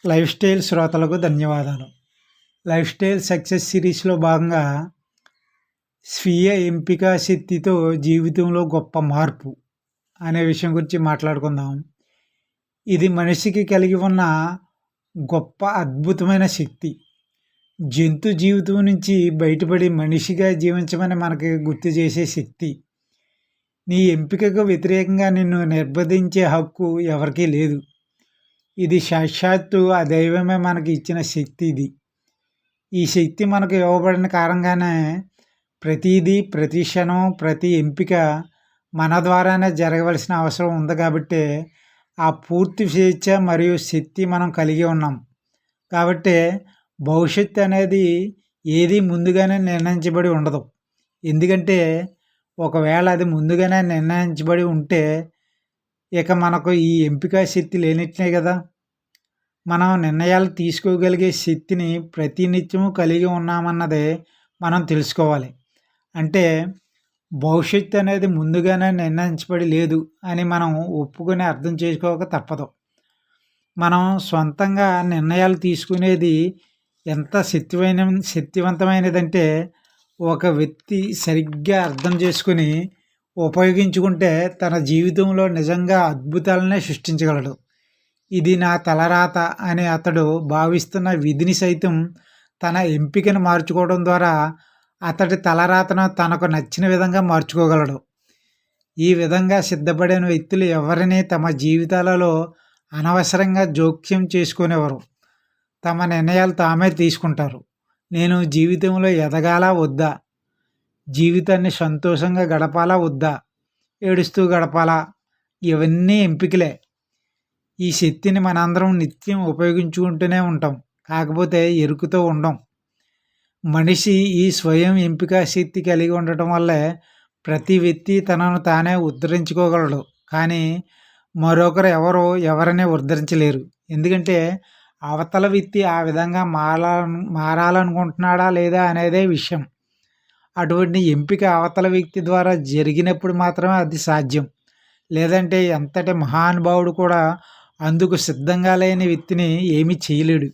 Life style శ్రోతలకు ధన్యవాదాలు. Life style success సిరీస్‌లో భాగంగా స్వీయ ఎంపిక శక్తితో జీవితంలో గొప్ప మార్పు అనే విషయం గురించి మాట్లాడుకుందాం. ఇది మనిషికి కలిగి ఉన్న గొప్ప అద్భుతమైన శక్తి. జంతు జీవితం నుంచి బయటపడి మనిషిగా జీవించమని మనకి గుర్తు చేసే శక్తి. నీ ఎంపికకు వ్యతిరేకంగా నిన్ను నిర్బంధించే హక్కు ఎవరికీ లేదు. ఇది సాక్షాత్తు ఆ దైవమే మనకి ఇచ్చిన శక్తి ఇది. ఈ శక్తి మనకు ఇవ్వబడిన కారణంగానే ప్రతీదీ, ప్రతి క్షణం, ప్రతి ఎంపిక మన ద్వారానే జరగవలసిన అవసరం ఉంది కాబట్టే ఆ పూర్తి స్వేచ్ఛ మరియు శక్తి మనం కలిగి ఉన్నాం. కాబట్టే భవిష్యత్తు అనేది ఏది ముందుగానే నిర్ణయించబడి ఉండదు. ఎందుకంటే ఒకవేళ అది ముందుగానే నిర్ణయించబడి ఉంటే ఇక మనకు ఈ ఎంపిక శక్తి లేనట్లే కదా! మనం నిర్ణయాలు తీసుకోగలిగే శక్తిని ప్రతినిత్యము కలిగి ఉన్నామన్నదే మనం తెలుసుకోవాలి. అంటే భవిష్యత్తు అనేది ముందుగానే నిర్ణయించబడి లేదు అని మనం ఒప్పుకొని అర్థం చేసుకోక తప్పదు. మనం సొంతంగా నిర్ణయాలు తీసుకునేది ఎంత శక్తివంతమైనదంటే ఒక వ్యక్తి సరిగ్గా అర్థం చేసుకొని ఉపయోగించుకుంటే తన జీవితంలో నిజంగా అద్భుతాలనే సృష్టించగలడు. ఇది నా తలరాత అని అతడు భావిస్తున్న విధిని సైతం తన ఎంపికను మార్చుకోవడం ద్వారా అతడి తలరాతను తనకు నచ్చిన విధంగా మార్చుకోగలడు. ఈ విధంగా సిద్ధపడిన వ్యక్తులు ఎవరిని తమ జీవితాలలో అనవసరంగా జోక్యం చేసుకునేవారు. తమ నిర్ణయాలు తామే తీసుకుంటారు. నేను జీవితంలో ఎదగాలా వద్దా, జీవితాన్ని సంతోషంగా గడపాలా వద్దా, ఏడుస్తూ గడపాలా, ఇవన్నీ ఎంపికలే. ఈ శక్తిని మనందరం నిత్యం ఉపయోగించుకుంటూనే ఉంటాం. కాకపోతే ఎరుకుతో ఉండం. మనిషి ఈ స్వయం ఎంపిక శక్తి కలిగి ఉండటం వల్లే ప్రతి వ్యక్తి తనను తానే ఉద్ధరించుకోగలడు. కానీ మరొకరు ఎవరిని ఉద్ధరించలేరు. ఎందుకంటే అవతల వ్యక్తి ఆ విధంగా మారాలనుకుంటున్నాడా లేదా అనేదే విషయం. అటువంటి ఎంపిక అవతల వ్యక్తి ద్వారా జరిగినప్పుడు మాత్రమే అది సాధ్యం. లేదంటే ఎంతటి మహానుభావుడు కూడా అందుకు సిద్ధంగా లేని వ్యక్తిని ఏమీ చేయలేడు.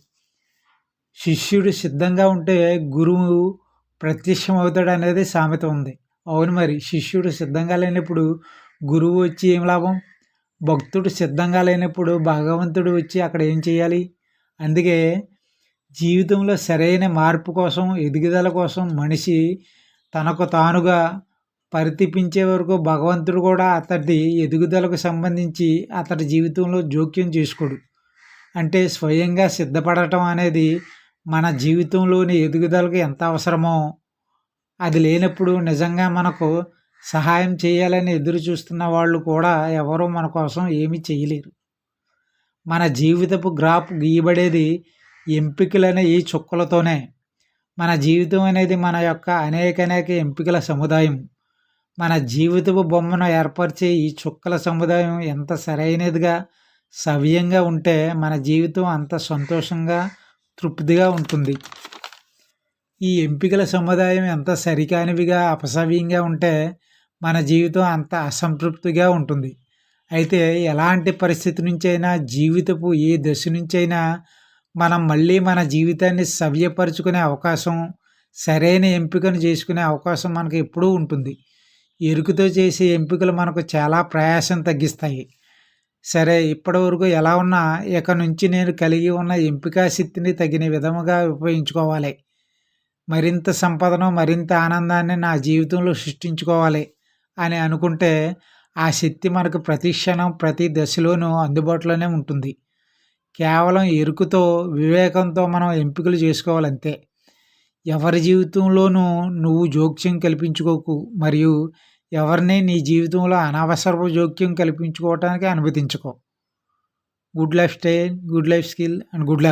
శిష్యుడు సిద్ధంగా ఉంటే గురువు ప్రత్యక్షమవుతాడు అనేది సామెత ఉంది. అవును, మరి శిష్యుడు సిద్ధంగా లేనప్పుడు గురువు వచ్చి ఏం లాభం? భక్తుడు సిద్ధంగా లేనప్పుడు భగవంతుడు వచ్చి అక్కడ ఏం చేయాలి? అందుకే జీవితంలో సరైన మార్పు కోసం, ఎదుగుదల కోసం మనిషి తనకు తానుగా పరితపించే వరకు భగవంతుడు కూడా అతడి ఎదుగుదలకు సంబంధించి అతడి జీవితంలో జోక్యం చేసుకోడు. అంటే స్వయంగా సిద్ధపడటం అనేది మన జీవితంలోని ఎదుగుదలకు ఎంత అవసరమో, అది లేనప్పుడు నిజంగా మనకు సహాయం చేయాలని ఎదురు చూస్తున్న వాళ్ళు కూడా ఎవరూ మన కోసం ఏమీ చేయలేరు. మన జీవితపు గ్రాఫ్ గీయబడేది ఎంపికలనే ఈ చుక్కలతోనే. మన జీవితం అనేది మన యొక్క అనేక ఎంపికల సముదాయం. మన జీవితపు బొమ్మను ఏర్పరిచే ఈ చుక్కల సముదాయం ఎంత సరైనదిగా, సవ్యంగా ఉంటే మన జీవితం అంత సంతోషంగా, తృప్తిగా ఉంటుంది. ఈ ఎంపికల సముదాయం ఎంత సరికానివిగా, అపసవ్యంగా ఉంటే మన జీవితం అంత అసంతృప్తిగా ఉంటుంది. అయితే ఎలాంటి పరిస్థితి నుంచైనా, జీవితపు ఏ దశ నుంచైనా మనం మళ్ళీ మన జీవితాన్ని సవ్యపరుచుకునే అవకాశం, సరైన ఎంపికను చేసుకునే అవకాశం మనకు ఎప్పుడూ ఉంటుంది. ఎరుకుతో చేసే ఎంపికలు మనకు చాలా ప్రయాసం తగ్గిస్తాయి. సరే, ఇప్పటివరకు ఎలా ఉన్నా ఇక నుంచి నేను కలిగి ఉన్న ఎంపిక శక్తిని తగిన విధముగా ఉపయోగించుకోవాలి. మరింత సంపదను, మరింత ఆనందాన్ని నా జీవితంలో సృష్టించుకోవాలి అని అనుకుంటే ఆ శక్తి మనకు ప్రతి క్షణం, ప్రతి దశలోనూ అందుబాటులోనే ఉంటుంది. కేవలం ఎరుకుతో, వివేకంతో మనం ఎంపికలు చేసుకోవాలంతే. ఎవరి జీవితంలోనూ నువ్వు జోక్యం కల్పించుకోకు, మరియు ఎవరిని నీ జీవితంలో అనవసరపు జోక్యం కల్పించుకోవటానికి అనుమతించుకో. Good life style, good life skill and good luck.